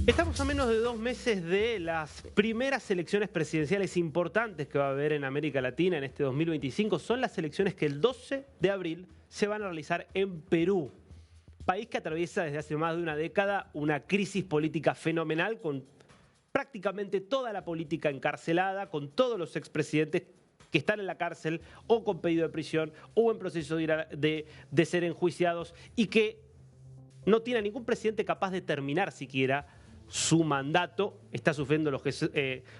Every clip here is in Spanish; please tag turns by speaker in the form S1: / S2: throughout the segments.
S1: Estamos a menos de 2 meses de las primeras elecciones presidenciales importantes que va a haber en América Latina en este 2025. Son las elecciones que el 12 de abril se van a realizar en Perú, país que atraviesa desde hace más de una década una crisis política fenomenal, con prácticamente toda la política encarcelada, con todos los expresidentes que están en la cárcel o con pedido de prisión o en proceso de ser enjuiciados, y que no tiene ningún presidente capaz de terminar siquiera su mandato. Está sufriendo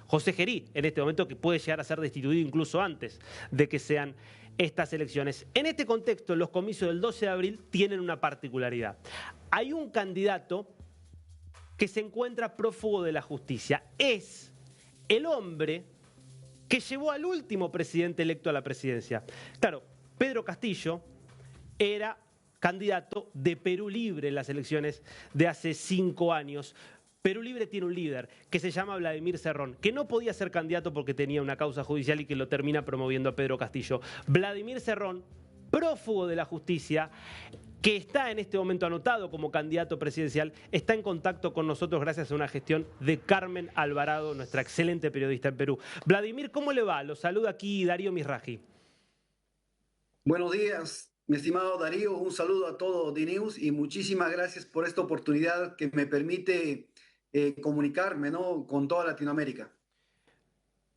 S1: José Gerí en este momento, que puede llegar a ser destituido incluso antes de que sean estas elecciones. En este contexto, los comicios del 12 de abril tienen una particularidad. Hay un candidato que se encuentra prófugo de la justicia. Es el hombre que llevó al último presidente electo a la presidencia. Claro, Pedro Castillo era candidato de Perú Libre en las elecciones de hace 5 años. Perú Libre tiene un líder que se llama Vladimir Cerrón, que no podía ser candidato porque tenía una causa judicial y que lo termina promoviendo a Pedro Castillo. Vladimir Cerrón, prófugo de la justicia, que está en este momento anotado como candidato presidencial, está en contacto con nosotros gracias a una gestión de Carmen Alvarado, nuestra excelente periodista en Perú. Vladimir, ¿cómo le va? Lo saluda aquí Darío Misraji.
S2: Buenos días, mi estimado Darío. Un saludo a todo DNews y muchísimas gracias por esta oportunidad que me permite comunicarme, ¿no?, con toda Latinoamérica.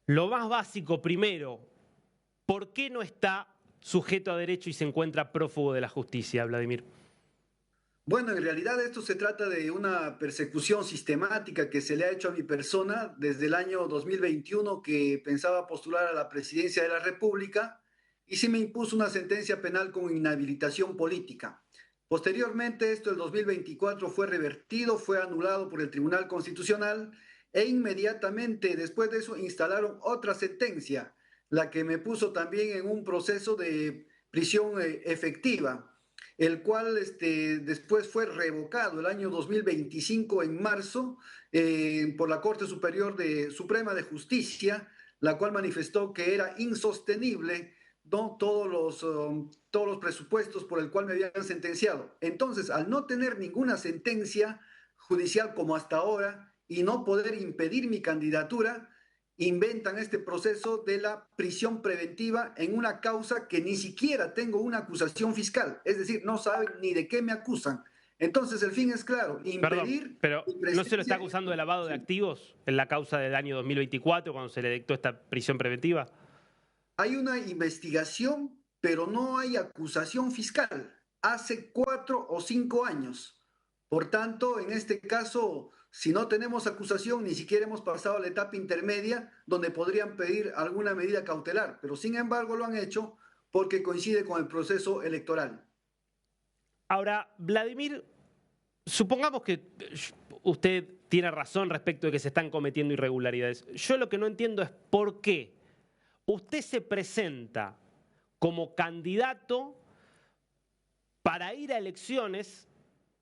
S1: Lo más básico primero, ¿por qué no está sujeto a derecho y se encuentra prófugo de la justicia, Vladimir?
S2: Bueno, en realidad esto se trata de una persecución sistemática que se le ha hecho a mi persona desde el año 2021, que pensaba postular a la presidencia de la República, y se me impuso una sentencia penal con inhabilitación política. Posteriormente, esto el 2024 fue revertido, fue anulado por el Tribunal Constitucional, e inmediatamente después de eso instalaron otra sentencia, la que me puso también en un proceso de prisión efectiva, el cual después fue revocado el año 2025 en marzo por la Corte Suprema de Justicia, la cual manifestó que era insostenible, ¿no?, todos los presupuestos por el cual me habían sentenciado. Entonces, al no tener ninguna sentencia judicial como hasta ahora y no poder impedir mi candidatura, inventan este proceso de la prisión preventiva en una causa que ni siquiera tengo una acusación fiscal. Es decir, no saben ni de qué me acusan. Entonces, el fin es claro:
S1: Perdón,
S2: impedir
S1: pero
S2: mi
S1: ¿no se lo está
S2: presencia.
S1: acusando de lavado de
S2: Sí.
S1: activos en la causa del año 2024 cuando se le dictó esta prisión preventiva?
S2: Hay una investigación, pero no hay acusación fiscal. Hace 4 o 5 años. Por tanto, en este caso, si no tenemos acusación, ni siquiera hemos pasado a la etapa intermedia donde podrían pedir alguna medida cautelar. Pero sin embargo lo han hecho porque coincide con el proceso electoral.
S1: Ahora, Vladimir, supongamos que usted tiene razón respecto de que se están cometiendo irregularidades. Yo lo que no entiendo es por qué usted se presenta como candidato para ir a elecciones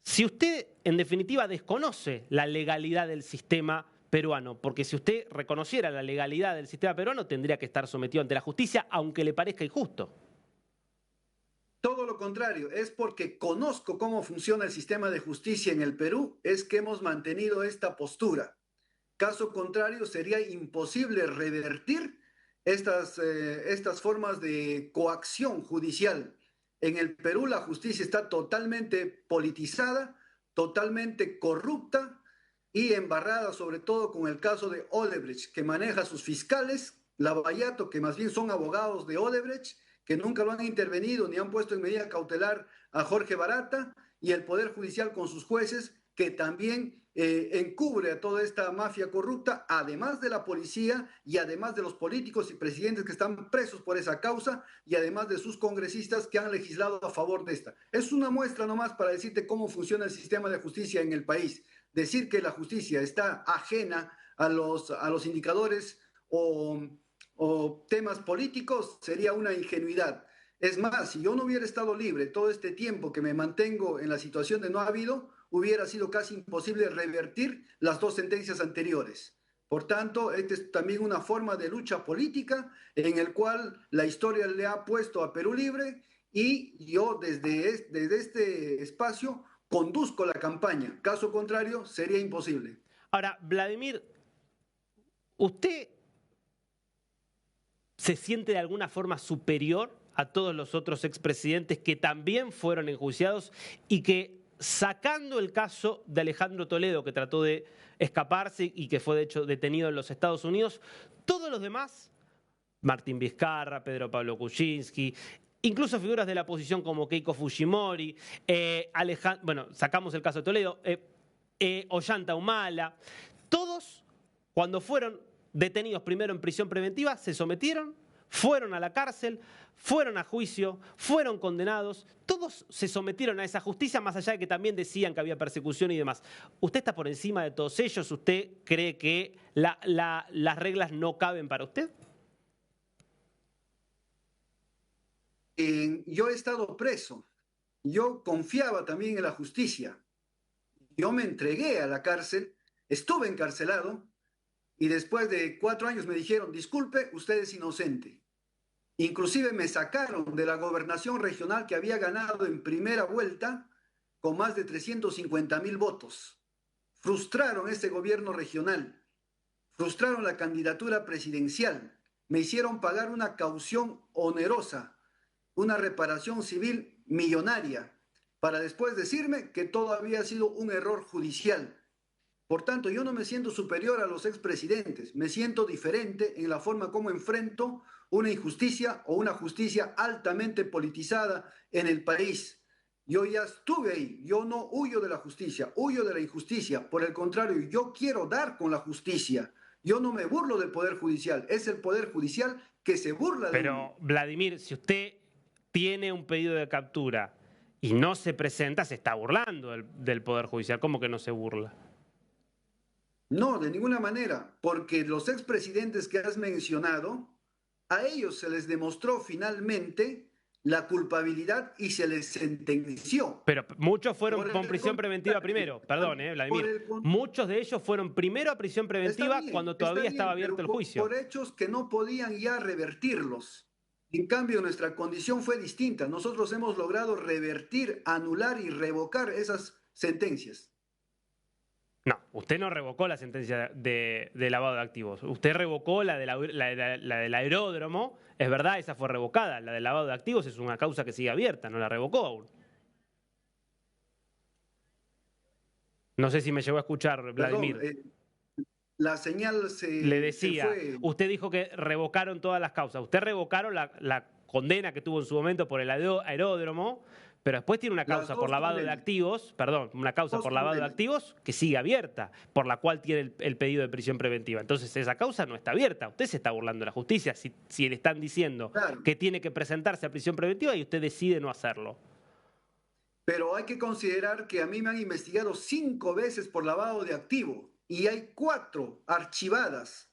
S1: si usted, en definitiva, desconoce la legalidad del sistema peruano. Porque si usted reconociera la legalidad del sistema peruano, tendría que estar sometido ante la justicia, aunque le parezca injusto.
S2: Todo lo contrario, es porque conozco cómo funciona el sistema de justicia en el Perú, es que hemos mantenido esta postura. Caso contrario, sería imposible revertir estas formas de coacción judicial. En el Perú la justicia está totalmente politizada, totalmente corrupta y embarrada, sobre todo con el caso de Odebrecht, que maneja sus fiscales, Lavallato, que más bien son abogados de Odebrecht, que nunca lo han intervenido ni han puesto en medida cautelar a Jorge Barata, y el Poder Judicial con sus jueces, que también encubre a toda esta mafia corrupta, además de la policía y además de los políticos y presidentes que están presos por esa causa, y además de sus congresistas que han legislado a favor de esta. Es una muestra nomás para decirte cómo funciona el sistema de justicia en el país. Decir que la justicia está ajena a los indicadores o temas políticos sería una ingenuidad. Es más, si yo no hubiera estado libre todo este tiempo que me mantengo en la situación de no habido, hubiera sido casi imposible revertir las 2 sentencias anteriores. Por tanto, esta es también una forma de lucha política en el cual la historia le ha puesto a Perú Libre, y yo desde este espacio conduzco la campaña. Caso contrario, sería imposible.
S1: Ahora, Vladimir, ¿usted se siente de alguna forma superior a todos los otros expresidentes que también fueron enjuiciados y que, sacando el caso de Alejandro Toledo, que trató de escaparse y que fue de hecho detenido en los Estados Unidos, todos los demás, Martín Vizcarra, Pedro Pablo Kuczynski, incluso figuras de la oposición como Keiko Fujimori, bueno, sacamos el caso de Toledo, Ollanta Humala, todos cuando fueron detenidos primero en prisión preventiva se sometieron, fueron a la cárcel, fueron a juicio, fueron condenados, todos se sometieron a esa justicia, más allá de que también decían que había persecución y demás. ¿Usted está por encima de todos ellos? ¿Usted cree que las reglas no caben para usted?
S2: Yo he estado preso, yo confiaba también en la justicia, yo me entregué a la cárcel, estuve encarcelado y después de 4 años me dijeron, disculpe, usted es inocente. Inclusive me sacaron de la gobernación regional que había ganado en primera vuelta con más de 350,000 votos. Frustraron este gobierno regional, frustraron la candidatura presidencial, me hicieron pagar una caución onerosa, una reparación civil millonaria, para después decirme que todo había sido un error judicial. Por tanto, yo no me siento superior a los expresidentes, me siento diferente en la forma como enfrento una injusticia o una justicia altamente politizada en el país. Yo ya estuve ahí, yo no huyo de la justicia, huyo de la injusticia. Por el contrario, yo quiero dar con la justicia. Yo no me burlo del Poder Judicial, es el Poder Judicial que se burla de mí.
S1: Pero, Vladimir, si usted tiene un pedido de captura y no se presenta, se está burlando del Poder Judicial. ¿Cómo que no se burla?
S2: No, de ninguna manera, porque los expresidentes que has mencionado, a ellos se les demostró finalmente la culpabilidad y se les sentenció.
S1: Pero muchos fueron con prisión preventiva primero. Perdón, Vladimir. Muchos de ellos fueron primero a prisión preventiva cuando todavía estaba abierto el juicio.
S2: Por hechos que no podían ya revertirlos. En cambio, nuestra condición fue distinta. Nosotros hemos logrado revertir, anular y revocar esas sentencias.
S1: No, usted no revocó la sentencia de lavado de activos. Usted revocó la del aeródromo. Es verdad, esa fue revocada. La del lavado de activos es una causa que sigue abierta, no la revocó aún. No sé si me llegó a escuchar, Vladimir.
S2: Perdón, la señal
S1: Le decía,
S2: se fue.
S1: Usted dijo que revocaron todas las causas. Usted revocaron la condena que tuvo en su momento por el aeródromo, pero después tiene una causa por lavado de activos, una causa por lavado de activos que sigue abierta, por la cual tiene el pedido de prisión preventiva. Entonces esa causa no está abierta. Usted se está burlando de la justicia si le están diciendo que tiene que presentarse a prisión preventiva y usted decide no hacerlo.
S2: Pero hay que considerar que a mí me han investigado 5 veces por lavado de activo y hay 4 archivadas.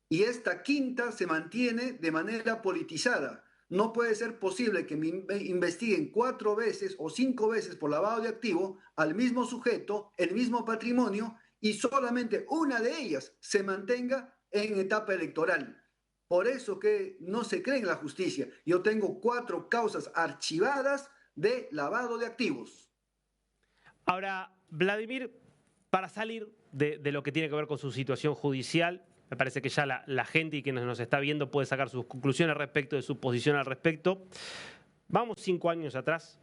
S2: Y esta quinta se mantiene de manera politizada. No puede ser posible que me investiguen 4 veces o 5 veces por lavado de activo al mismo sujeto, el mismo patrimonio, y solamente una de ellas se mantenga en etapa electoral. Por eso que no se cree en la justicia. Yo tengo 4 causas archivadas de lavado de activos.
S1: Ahora, Vladimir, para salir de lo que tiene que ver con su situación judicial, me parece que ya la gente y quienes nos está viendo puede sacar sus conclusiones respecto de su posición al respecto. Vamos 5 años atrás.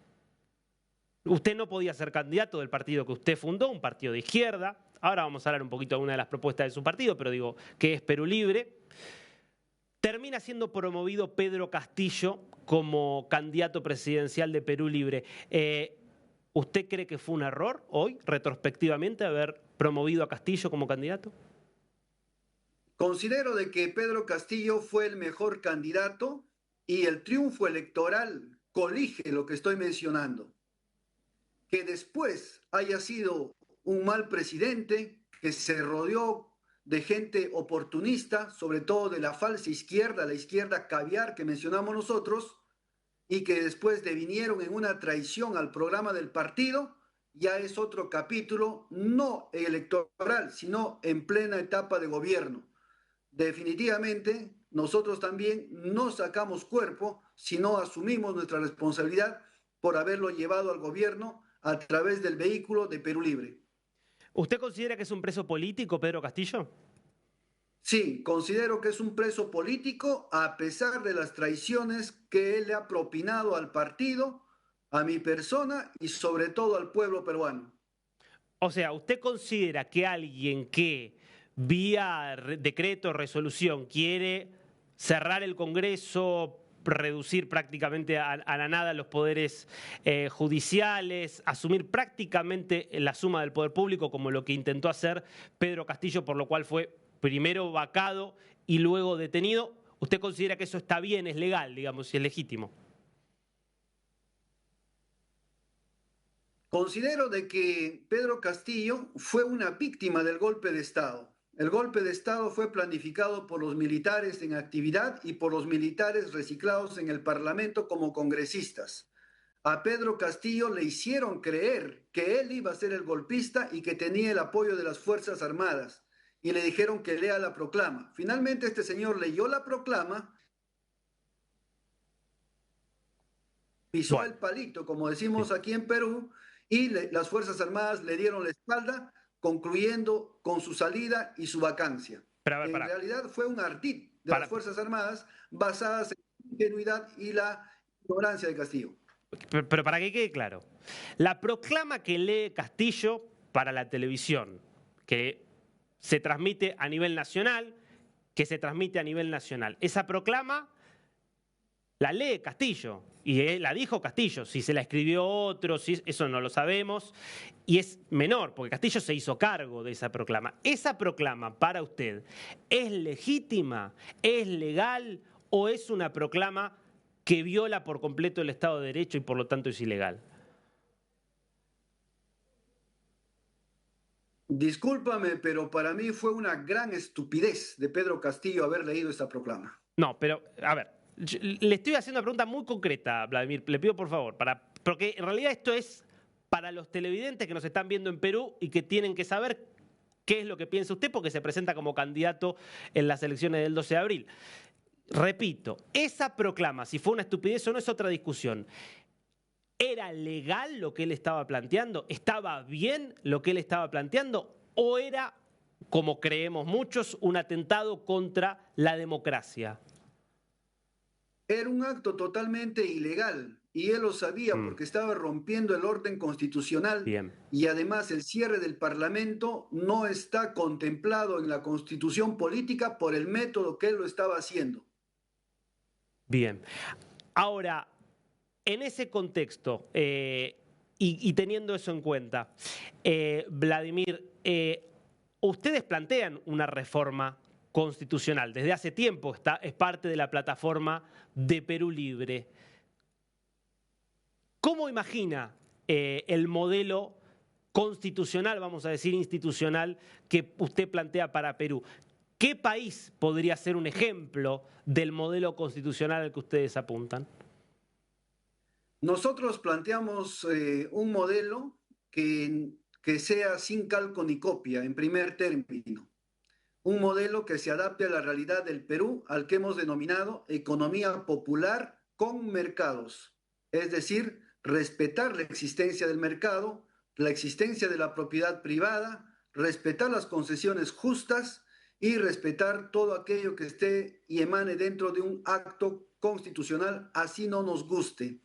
S1: Usted no podía ser candidato del partido que usted fundó, un partido de izquierda. Ahora vamos a hablar un poquito de una de las propuestas de su partido, pero digo que es Perú Libre. Termina siendo promovido Pedro Castillo como candidato presidencial de Perú Libre. ¿Usted cree que fue un error hoy, retrospectivamente, haber promovido a Castillo como candidato?
S2: Considero de que Pedro Castillo fue el mejor candidato y el triunfo electoral colige lo que estoy mencionando. Que después haya sido un mal presidente, que se rodeó de gente oportunista, sobre todo de la falsa izquierda, la izquierda caviar que mencionamos nosotros, y que después devinieron en una traición al programa del partido, ya es otro capítulo, no electoral, sino en plena etapa de gobierno. Definitivamente, nosotros también no sacamos cuerpo, sino asumimos nuestra responsabilidad por haberlo llevado al gobierno a través del vehículo de Perú Libre.
S1: ¿Usted considera que es un preso político, Pedro Castillo?
S2: Sí, considero que es un preso político a pesar de las traiciones que él le ha propinado al partido, a mi persona y sobre todo al pueblo peruano.
S1: O sea, ¿usted considera que alguien que vía decreto o resolución quiere cerrar el Congreso, reducir prácticamente a la nada los poderes judiciales, asumir prácticamente la suma del poder público como lo que intentó hacer Pedro Castillo, por lo cual fue primero vacado y luego detenido? ¿Usted considera que eso está bien, es legal, digamos, y es legítimo?
S2: Considero de que Pedro Castillo fue una víctima del golpe de Estado. El golpe de Estado fue planificado por los militares en actividad y por los militares reciclados en el Parlamento como congresistas. A Pedro Castillo le hicieron creer que él iba a ser el golpista y que tenía el apoyo de las Fuerzas Armadas. Y le dijeron que lea la proclama. Finalmente este señor leyó la proclama, pisó
S1: Bueno,
S2: el palito, como
S1: sí.
S2: decimos aquí en Perú, y las Fuerzas Armadas le dieron la espalda, concluyendo con su salida y su vacancia.
S1: Pero a ver,
S2: En realidad fue un ardid de las
S1: para,
S2: Fuerzas Armadas basadas en la ingenuidad y la ignorancia de Castillo.
S1: pero para que quede claro, la proclama que lee Castillo para la televisión, que se transmite a nivel nacional, esa proclama la lee Castillo y la dijo Castillo. Si se la escribió otro, si, eso no lo sabemos y es menor, porque Castillo se hizo cargo de esa proclama. ¿Esa proclama para usted es legítima, es legal o es una proclama que viola por completo el Estado de Derecho y por lo tanto es ilegal?
S2: Discúlpame, pero para mí fue una gran estupidez de Pedro Castillo haber leído esta proclama.
S1: No, pero a ver, le estoy haciendo una pregunta muy concreta, Vladimir, le pido por favor, porque en realidad esto es para los televidentes que nos están viendo en Perú y que tienen que saber qué es lo que piensa usted porque se presenta como candidato en las elecciones del 12 de abril. Repito, esa proclama, si fue una estupidez o no, es otra discusión. ¿Era legal lo que él estaba planteando? ¿Estaba bien lo que él estaba planteando? ¿O era, como creemos muchos, un atentado contra la democracia?
S2: Era un acto totalmente ilegal y él lo sabía
S1: Mm,
S2: porque estaba rompiendo el orden constitucional
S1: bien.
S2: y además el cierre del Parlamento no está contemplado en la Constitución política por el método que él lo estaba haciendo.
S1: Bien. Ahora, en ese contexto y teniendo eso en cuenta, Vladimir, ustedes plantean una reforma constitucional. Desde hace tiempo es parte de la plataforma de Perú Libre. ¿Cómo imagina el modelo constitucional, vamos a decir institucional, que usted plantea para Perú? ¿Qué país podría ser un ejemplo del modelo constitucional al que ustedes apuntan?
S2: Nosotros planteamos un modelo que sea sin calco ni copia, en primer término. Un modelo que se adapte a la realidad del Perú, al que hemos denominado economía popular con mercados. Es decir, respetar la existencia del mercado, la existencia de la propiedad privada, respetar las concesiones justas y respetar todo aquello que esté y emane dentro de un acto constitucional, así no nos guste.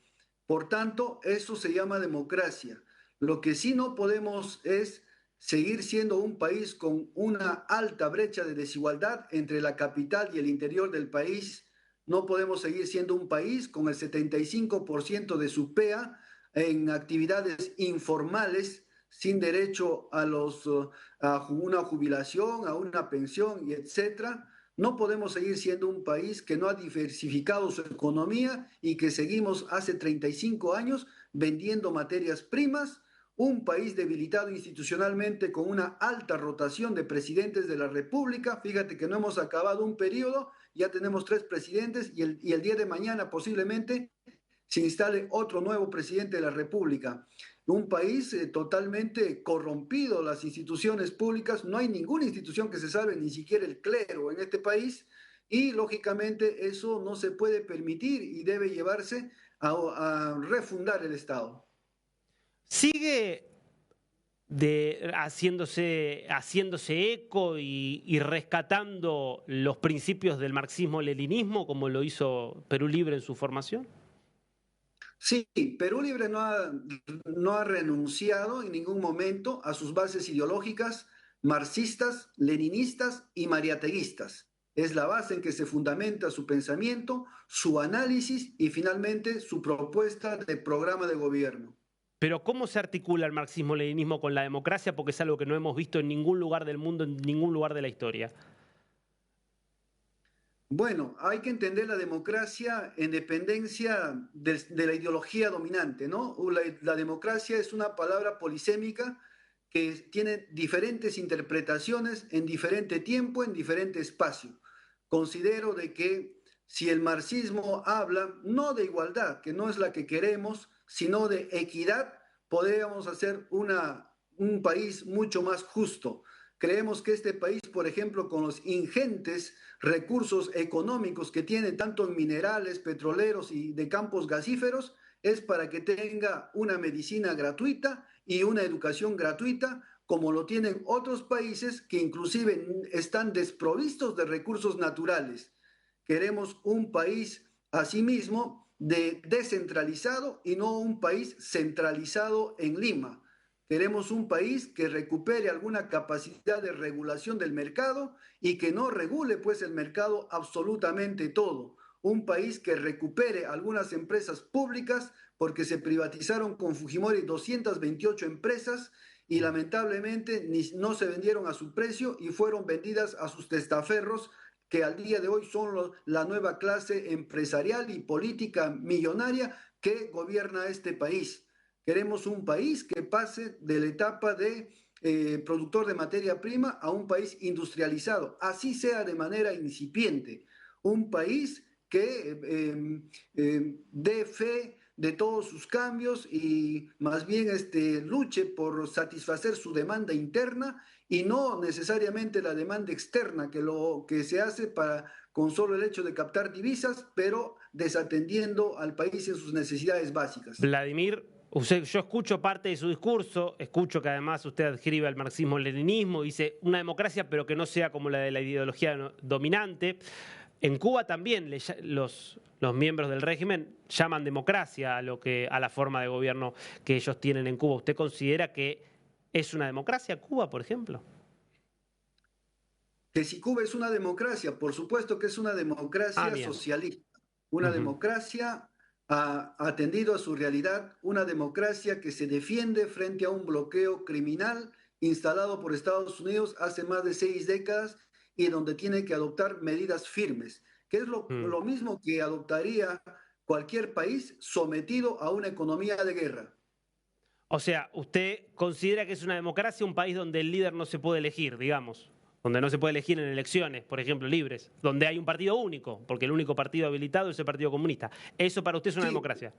S2: Por tanto, eso se llama democracia. Lo que sí no podemos es seguir siendo un país con una alta brecha de desigualdad entre la capital y el interior del país. No podemos seguir siendo un país con el 75% de su PEA en actividades informales, sin derecho a una jubilación, a una pensión y etcétera. No podemos seguir siendo un país que no ha diversificado su economía y que seguimos hace 35 años vendiendo materias primas, un país debilitado institucionalmente con una alta rotación de presidentes de la República. Fíjate que no hemos acabado un periodo, ya tenemos 3 presidentes y el día de mañana posiblemente se instale otro nuevo presidente de la República. Un país totalmente corrompido, las instituciones públicas, no hay ninguna institución que se salve, ni siquiera el clero en este país, y lógicamente eso no se puede permitir y debe llevarse a refundar el Estado.
S1: ¿Sigue haciéndose eco y rescatando los principios del marxismo-leninismo, como lo hizo Perú Libre en su formación?
S2: Sí, Perú Libre no ha renunciado en ningún momento a sus bases ideológicas marxistas, leninistas y mariateguistas. Es la base en que se fundamenta su pensamiento, su análisis y finalmente su propuesta de programa de gobierno.
S1: Pero ¿cómo se articula el marxismo-leninismo con la democracia? Porque es algo que no hemos visto en ningún lugar del mundo, en ningún lugar de la historia.
S2: Bueno, hay que entender la democracia en dependencia de la ideología dominante, ¿no? La democracia es una palabra polisémica que tiene diferentes interpretaciones en diferente tiempo, en diferente espacio. Considero de que si el marxismo habla no de igualdad, que no es la que queremos, sino de equidad, podríamos hacer un país mucho más justo. Creemos que este país, por ejemplo, con los ingentes recursos económicos que tiene, tanto en minerales, petroleros y de campos gasíferos, es para que tenga una medicina gratuita y una educación gratuita, como lo tienen otros países que inclusive están desprovistos de recursos naturales. Queremos un país, asimismo, descentralizado y no un país centralizado en Lima. Queremos un país que recupere alguna capacidad de regulación del mercado y que no regule pues el mercado absolutamente todo. Un país que recupere algunas empresas públicas porque se privatizaron con Fujimori 228 empresas y lamentablemente no se vendieron a su precio y fueron vendidas a sus testaferros que al día de hoy son la nueva clase empresarial y política millonaria que gobierna este país. Queremos un país que pase de la etapa de productor de materia prima a un país industrializado, así sea de manera incipiente. Un país que dé fe de todos sus cambios y más bien luche por satisfacer su demanda interna y no necesariamente la demanda externa que se hace con solo el hecho de captar divisas, pero desatendiendo al país en sus necesidades básicas.
S1: Vladimir, yo escucho parte de su discurso, escucho que además usted adscribe al marxismo-leninismo, dice una democracia pero que no sea como la de la ideología dominante. En Cuba también los miembros del régimen llaman democracia a la forma de gobierno que ellos tienen en Cuba. ¿Usted considera que es una democracia Cuba, por ejemplo?
S2: Que si Cuba es una democracia, por supuesto que es una democracia
S1: Bien.
S2: socialista, una
S1: Ujú.
S2: democracia atendido a su realidad, una democracia que se defiende frente a un bloqueo criminal instalado por Estados Unidos hace más de 6 décadas y donde tiene que adoptar medidas firmes, que es
S1: Mm.
S2: lo mismo que adoptaría cualquier país sometido a una economía de guerra.
S1: O sea, ¿usted considera que es una democracia un país donde el líder no se puede elegir, digamos? Donde no se puede elegir en elecciones, por ejemplo, libres, donde hay un partido único, porque el único partido habilitado es el Partido Comunista. ¿Eso para usted es una
S2: Sí,
S1: democracia?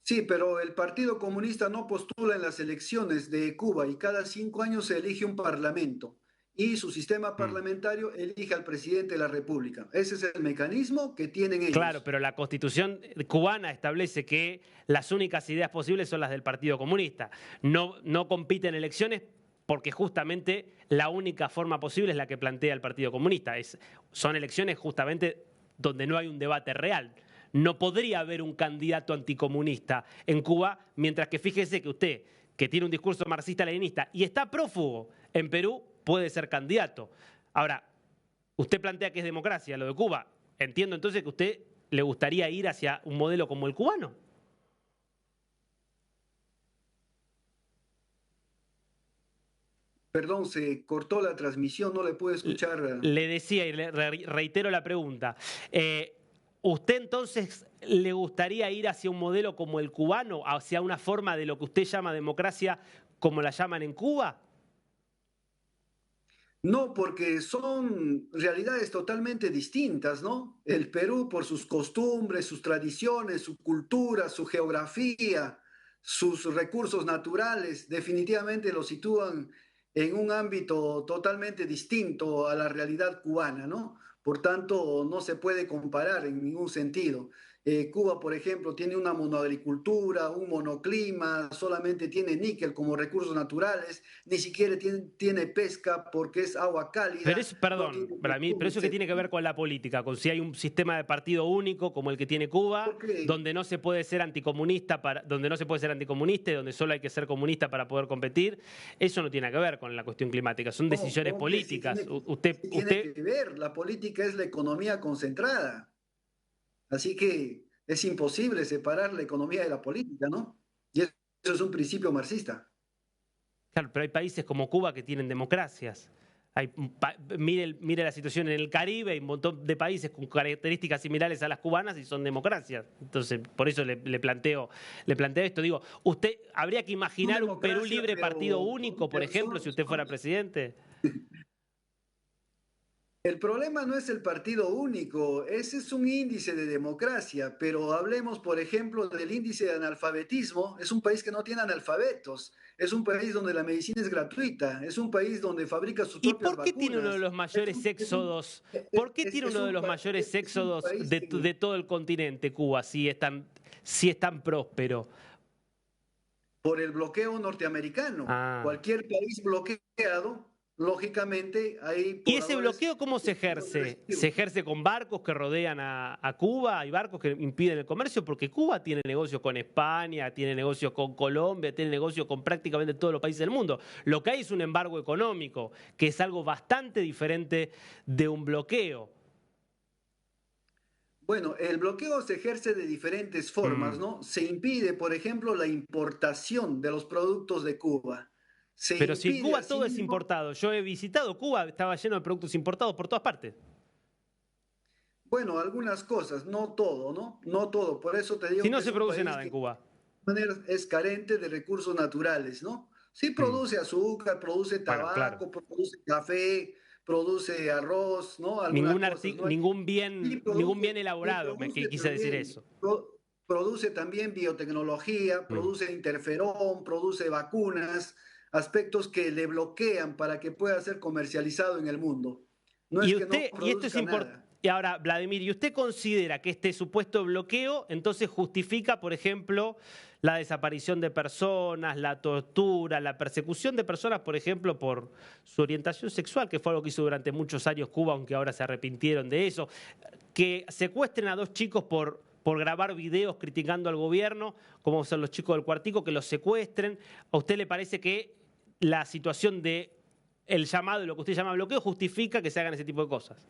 S2: sí, pero el Partido Comunista no postula en las elecciones de Cuba y cada 5 años se elige un parlamento y su sistema
S1: Mm.
S2: parlamentario elige al presidente de la República. Ese es el mecanismo que tienen
S1: Claro,
S2: ellos.
S1: pero la constitución cubana establece que las únicas ideas posibles son las del Partido Comunista. No compite en elecciones porque justamente la única forma posible es la que plantea el Partido Comunista. Son elecciones justamente donde no hay un debate real. No podría haber un candidato anticomunista en Cuba, mientras que fíjese que usted, que tiene un discurso marxista-leninista y está prófugo en Perú, puede ser candidato. Ahora, usted plantea que es democracia lo de Cuba. Entiendo entonces que a usted le gustaría ir hacia un modelo como el cubano.
S2: Perdón, se cortó la transmisión, no le pude escuchar.
S1: Le decía y le reitero la pregunta. ¿Usted entonces le gustaría ir hacia un modelo como el cubano, hacia una forma de lo que usted llama democracia como la llaman en Cuba?
S2: No, porque son realidades totalmente distintas, ¿no? El Perú por sus costumbres, sus tradiciones, su cultura, su geografía, sus recursos naturales, definitivamente lo sitúan en un ámbito totalmente distinto a la realidad cubana, ¿no? Por tanto, no se puede comparar en ningún sentido. Cuba, por ejemplo, tiene una monoagricultura, un monoclima, solamente tiene níquel como recursos naturales, ni siquiera tiene pesca porque es agua
S1: Pero
S2: cálida,
S1: eso,
S2: no
S1: perdón,
S2: tiene
S1: para mí, pero
S2: consumo,
S1: eso que tiene que ver
S2: etc.
S1: con la política, con si hay un sistema de partido único como el que tiene Cuba,
S2: Porque
S1: donde no se puede ser anticomunista donde no se puede ser anticomunista y donde solo hay que ser comunista para poder competir, eso no tiene que ver con la cuestión climática, son decisiones
S2: como que
S1: políticas. Usted,
S2: sí tiene
S1: usted,
S2: que ver, la política es la economía concentrada, así que es imposible separar la economía de la política, ¿no? Y eso es un principio marxista.
S1: claro, pero hay países como Cuba que tienen democracias. Mire la situación en el Caribe, hay un montón de países con características similares a las cubanas y son democracias. Entonces, por eso le planteo esto. Digo, ¿usted habría que
S2: Son
S1: imaginar un Perú
S2: democracia,
S1: libre partido único, por ejemplo, si usted fuera presidente?
S2: el problema no es el partido único, ese es un índice de democracia, pero hablemos, por ejemplo, del índice de analfabetismo. Es un país que no tiene analfabetos, es un país donde la medicina es gratuita, es un país donde fabrica sus
S1: ¿Y
S2: propias
S1: por qué tiene uno de
S2: vacunas.
S1: los mayores éxodos? ¿Por qué tiene
S2: Es
S1: uno de
S2: un,
S1: los mayores
S2: es un
S1: éxodos
S2: país
S1: de todo el continente, Cuba, si es tan próspero?
S2: por el bloqueo norteamericano.
S1: Ah.
S2: Cualquier país bloqueado, lógicamente, hay
S1: ¿Y ese
S2: pobladores
S1: bloqueo cómo se
S2: que son
S1: ejerce? ¿Se
S2: agresivos.
S1: ejerce con barcos que rodean a Cuba? ¿Hay barcos que impiden el comercio? Porque Cuba tiene negocios con España, tiene negocios con Colombia, tiene negocios con prácticamente todos los países del mundo. Lo que hay es un embargo económico, que es algo bastante diferente de un bloqueo.
S2: Bueno, el bloqueo se ejerce de diferentes formas,
S1: Mm.
S2: ¿no? Se impide, por ejemplo, la importación de los productos de Cuba. Se
S1: Pero si en
S2: impide
S1: Cuba todo es
S2: asimismo,
S1: importado, yo he visitado Cuba, estaba lleno de productos importados por todas partes.
S2: bueno, algunas cosas, no todo, ¿no? No todo. Por eso te
S1: Si
S2: digo
S1: no
S2: que es
S1: se
S2: un
S1: produce
S2: país
S1: nada en
S2: que
S1: Cuba.
S2: manera es carente de recursos naturales, ¿no? Sí
S1: Mm.
S2: produce azúcar, produce
S1: Bueno, claro.
S2: tabaco, produce café, produce arroz, ¿no? Algunas cosas, ¿no?
S1: Ningún bien
S2: Y
S1: elaborado,
S2: produce
S1: quise decir
S2: también,
S1: eso.
S2: produce también biotecnología,
S1: Mm.
S2: produce interferón, produce vacunas, aspectos que le bloquean para que pueda ser comercializado en el mundo. No es
S1: Y
S2: que no
S1: usted, y esto es
S2: produzca
S1: importante.
S2: nada.
S1: Y ahora, Vladimir, ¿y usted considera que este supuesto bloqueo entonces justifica, por ejemplo, la desaparición de personas, la tortura, la persecución de personas, por ejemplo, por su orientación sexual, que fue algo que hizo durante muchos años Cuba, aunque ahora se arrepintieron de eso? Que secuestren a dos chicos por grabar videos criticando al gobierno, como son los chicos del Cuartico, que los secuestren. ¿A usted le parece que la situación de el llamado y lo que usted llama bloqueo justifica que se hagan ese tipo de cosas?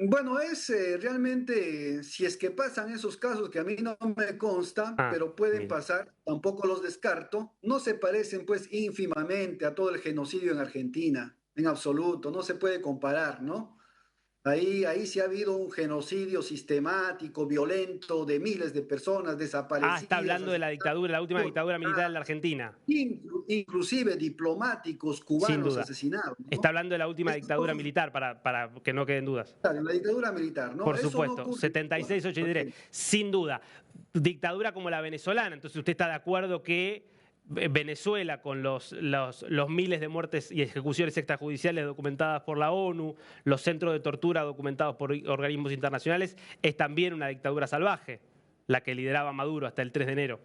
S2: Bueno, es realmente, si es que pasan esos casos que a mí no me consta,
S1: Ah,
S2: pero pueden
S1: bien.
S2: pasar, tampoco los descarto, no se parecen pues ínfimamente a todo el genocidio en Argentina, en absoluto, no se puede comparar, ¿no? Ahí sí ha habido un genocidio sistemático, violento, de miles de personas
S1: Ah, está
S2: desaparecidas,
S1: hablando de la
S2: asesinadas,
S1: dictadura, la última dictadura militar en la
S2: torturadas,
S1: Argentina,
S2: inclusive diplomáticos
S1: sin
S2: cubanos
S1: duda.
S2: asesinados,
S1: Está
S2: ¿no?
S1: hablando de la última
S2: Estas
S1: dictadura
S2: cosas,
S1: militar, para que no queden dudas.
S2: claro, la dictadura militar, ¿no?
S1: Por
S2: Eso no
S1: supuesto,
S2: ocurre en Cuba,
S1: 76,
S2: por
S1: 83,
S2: ejemplo.
S1: sin duda. Dictadura como la venezolana, entonces usted está de acuerdo que Venezuela, con los miles de muertes y ejecuciones extrajudiciales documentadas por la ONU, los centros de tortura documentados por organismos internacionales, es también una dictadura salvaje, la que lideraba Maduro hasta el 3 de enero.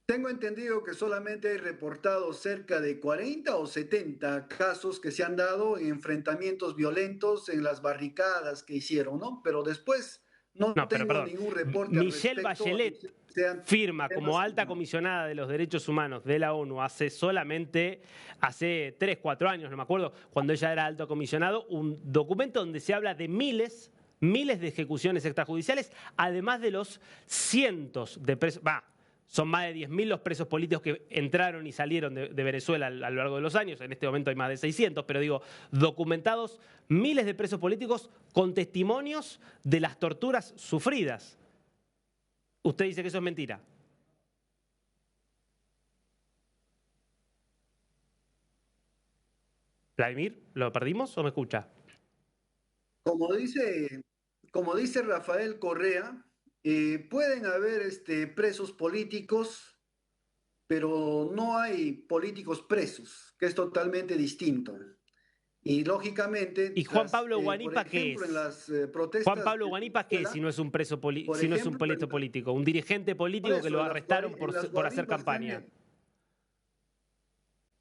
S2: Tengo entendido que solamente hay reportados cerca de 40 o 70 casos que se han dado en enfrentamientos violentos en las barricadas que hicieron, ¿no? Pero después no
S1: No, pero
S2: tengo
S1: perdón.
S2: ningún reporte al
S1: Michelle
S2: respecto, a no
S1: Bachelet
S2: ser que sean
S1: firma como
S2: temas
S1: alta
S2: cercanos.
S1: comisionada de los derechos humanos de la ONU hace 3, 4 años, no me acuerdo, cuando ella era alto comisionado, un documento donde se habla de miles de ejecuciones extrajudiciales, además de los cientos de presos, son más de 10.000 los presos políticos que entraron y salieron de Venezuela a lo largo de los años. En este momento hay más de 600, pero digo, documentados miles de presos políticos con testimonios de las torturas sufridas. Usted dice que eso es mentira. Vladimir, ¿lo perdimos o me escucha?
S2: Como dice, como dice Rafael Correa, pueden haber presos políticos, pero no hay políticos presos, que es totalmente distinto. Y lógicamente,
S1: ¿Y Juan Pablo
S2: por
S1: Guanipa qué
S2: ejemplo, en
S1: es?
S2: las protestas
S1: Juan Pablo
S2: de
S1: Guanipa qué es
S2: Venezuela,
S1: si no es un preso
S2: por
S1: si no es un
S2: ejemplo,
S1: preso político, un dirigente
S2: por
S1: político que
S2: eso,
S1: lo arrestaron
S2: en las
S1: por hacer
S2: guarimbas
S1: campaña.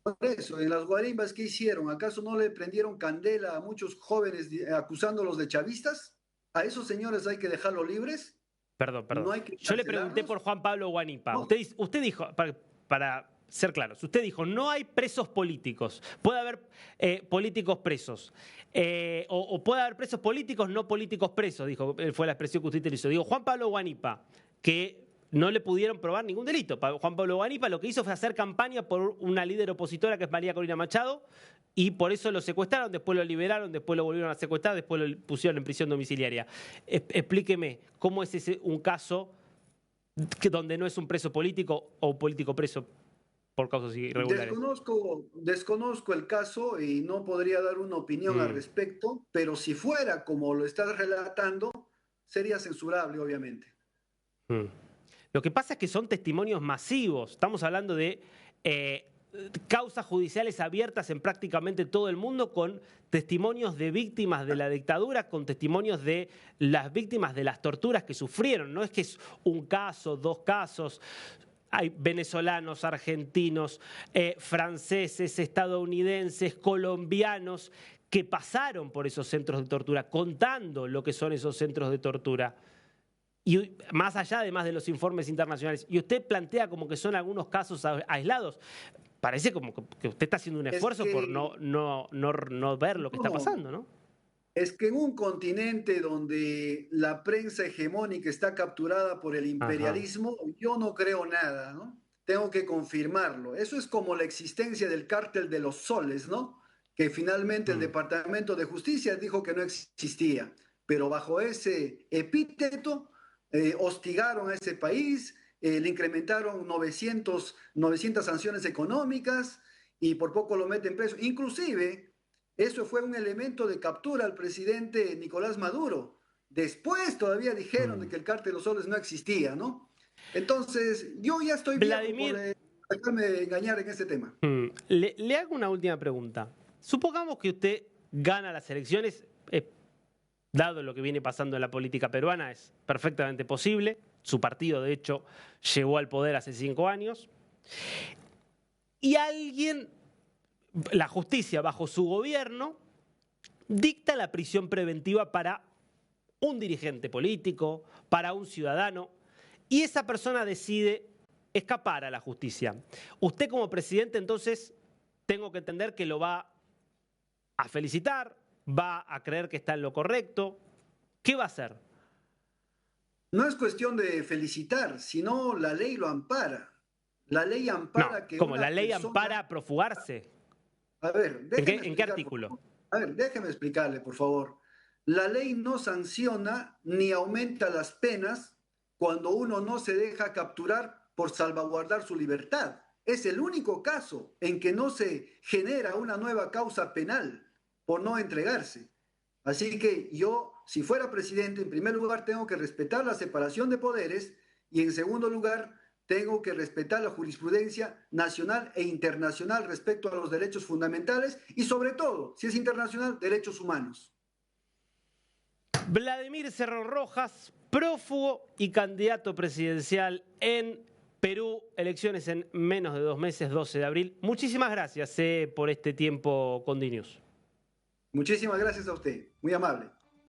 S2: por eso, en las guarimbas, ¿qué hicieron? ¿Acaso no le prendieron candela a muchos jóvenes acusándolos de chavistas? ¿A esos señores hay que dejarlos libres?
S1: Perdón,
S2: ¿No
S1: perdón.
S2: hay que
S1: Yo le pregunté
S2: encarcelarlos?
S1: por Juan Pablo Guanipa.
S2: No,
S1: Usted dijo, para ser claros, usted dijo, no hay presos políticos. Puede haber políticos presos. O puede haber presos políticos, no políticos presos, dijo, fue la expresión que usted utilizó. Digo, Juan Pablo Guanipa, que no le pudieron probar ningún delito. Juan Pablo Guanipa lo que hizo fue hacer campaña por una líder opositora que es María Corina Machado y por eso lo secuestraron, después lo liberaron, después lo volvieron a secuestrar, después lo pusieron en prisión domiciliaria. Explíqueme, ¿cómo es ese un caso donde no es un preso político o un político preso por causas irregulares?
S2: desconozco el caso y no podría dar una opinión al
S1: Mm,
S2: respecto, pero si fuera como lo estás relatando, sería censurable, obviamente.
S1: mm. Lo que pasa es que son testimonios masivos. Estamos hablando de causas judiciales abiertas en prácticamente todo el mundo con testimonios de víctimas de la dictadura, con testimonios de las víctimas de las torturas que sufrieron. No es que es un caso, dos casos. Hay venezolanos, argentinos, franceses, estadounidenses, colombianos que pasaron por esos centros de tortura, contando lo que son esos centros de tortura. Y más allá, además de los informes internacionales, y usted plantea como que son algunos casos aislados, parece como que usted está haciendo un
S2: Es
S1: esfuerzo por
S2: que
S1: no ver lo que está
S2: no,
S1: pasando, ¿no?
S2: es que en un continente donde la prensa hegemónica está capturada por el
S1: Ajá.
S2: imperialismo, yo no creo nada, ¿no? Tengo que confirmarlo. Eso es como la existencia del cártel de los soles, ¿no? Que finalmente el
S1: Mm.
S2: Departamento de Justicia dijo que no existía, pero bajo ese epíteto hostigaron a ese país, le incrementaron 900 sanciones económicas y por poco lo meten preso. Inclusive, eso fue un elemento de captura al presidente Nicolás Maduro. Después todavía dijeron de
S1: Mm.
S2: que el cártel de los soles no existía, ¿no? Entonces, yo ya estoy viejo por
S1: Vladimir,
S2: dejarme engañar en este tema.
S1: le hago una última pregunta. Supongamos que usted gana las elecciones, dado lo que viene pasando en la política peruana, es perfectamente posible. Su partido, de hecho, llegó al poder hace 5 años. Y alguien, la justicia bajo su gobierno, dicta la prisión preventiva para un dirigente político, para un ciudadano, y esa persona decide escapar a la justicia. Usted como presidente, entonces, tengo que entender que lo va a felicitar, va a creer que está en lo correcto. ¿Qué va a hacer?
S2: No es cuestión de felicitar, sino la ley lo ampara. La ley
S1: No,
S2: ampara que
S1: como
S2: una
S1: la ley
S2: persona...
S1: ampara profugarse.
S2: A ver,
S1: En qué artículo?
S2: A ver, déjeme explicarle, por favor. La ley no sanciona ni aumenta las penas cuando uno no se deja capturar por salvaguardar su libertad. Es el único caso en que no se genera una nueva causa penal por no entregarse. Así que yo, si fuera presidente, en primer lugar tengo que respetar la separación de poderes y en segundo lugar tengo que respetar la jurisprudencia nacional e internacional respecto a los derechos fundamentales y sobre todo, si es internacional, derechos humanos.
S1: Vladimir Cerrón Rojas, prófugo y candidato presidencial en Perú, elecciones en menos de 2 meses, 12 de abril. Muchísimas gracias por este tiempo con DNews.
S2: Muchísimas gracias a usted, muy amable.